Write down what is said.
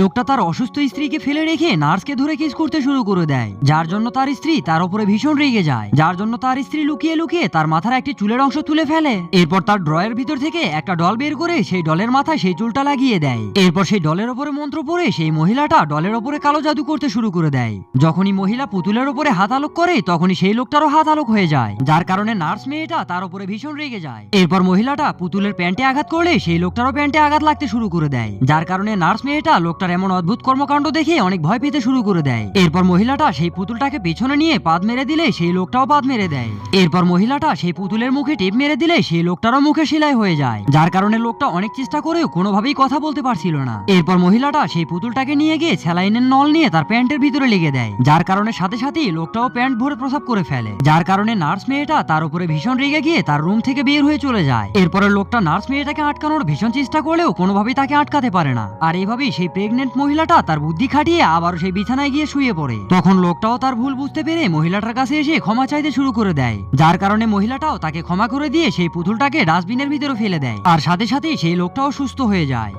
লোকটা তার অসুস্থ স্ত্রীকে ফেলে রেখে নার্সকে ধরে কিস করতে শুরু করে দেয়, যার জন্য তার স্ত্রী তার উপরে ভীষণ রেগে যায়, যার জন্য তার স্ত্রী লুকিয়ে লুকিয়ে তার মাথার একটি চুলের অংশ তুলে ফেলে। এরপর তার ড্রয়ের ভিতর থেকে একটা ডল বের করে সেই ডলের মাথায় সেই চুলটা লাগিয়ে দেয়। এরপর সেই ডলের ওপরে মন্ত্র পড়ে সেই মহিলাটা ডলের ওপরে কালো জাদু করতে শুরু করে দেয়। যখনই মহিলা পুতুলের ওপরে হাত আলোক করে তখনই সেই লোকটারও হাত আলোক হয়ে যায়, যার কারণে নার্স মেয়েটা তার উপরে ভীষণ রেগে যায়। এরপর মহিলাটা পুতুলের প্যান্টে আঘাত করলে সেই লোকটারও প্যান্টে আঘাত লাগতে শুরু করে দেয়, যার কারণে নার্স মেয়েটা লোকটার এমন অদ্ভুত কর্মকাণ্ড দেখে অনেক ভয় পেতে শুরু করে দেয়। এরপর মহিলাটা সেই পুতুলটাকে পেছনে নিয়ে পাদ মেরে দিলে সেই লোকটাও পাদ মেরে দেয়। এরপর মহিলাটা সেই পুতুলের মুখে টেপ মেরে দিলে সেই লোকটারও মুখে সেলাই হয়ে যায়, যার কারণে লোকটা অনেক চেষ্টা করেও কোনোভাবেই কথা বলতে পারছিল না। এরপর মহিলাটা সেই পুতুলটাকে নিয়ে গিয়ে স্যালাইনের নল নিয়ে তার প্যান্টের ভিতরে লেগে দেয়, যার কারণে সাথে সাথেই লোকটাও প্যান্ট ভরে প্রসাব করে ফেলে, যার কারণে নার্স মেয়েটা তার উপরে ভীষণ রেগে গিয়ে তার রুম থেকে বের হয়ে চলে যায়। এরপরে লোকটা নার্স মেয়েটাকে আটকানোর ভীষণ চেষ্টা করলেও কোনোভাবেই তাকে আটকাতে পারে না। আর এইভাবেই সেই প্রেগনেন্ট মহিলাটা তার বুদ্ধি খাটিয়ে আবারও সেই বিছানায় গিয়ে শুয়ে পড়ে। তখন লোকটাও তার ভুল বুঝতে পেরে মহিলাটার কাছে এসে ক্ষমা চাইতে শুরু করে দেয়, যার কারণে মহিলাটাও তাকে ক্ষমা করে দিয়ে সেই পুতুলটাকে ডাস্টবিনের ভিতরে ফেলে দেয়। আর সাথে সাথেই সেই লোকটাও সুস্থ হয়ে যায়।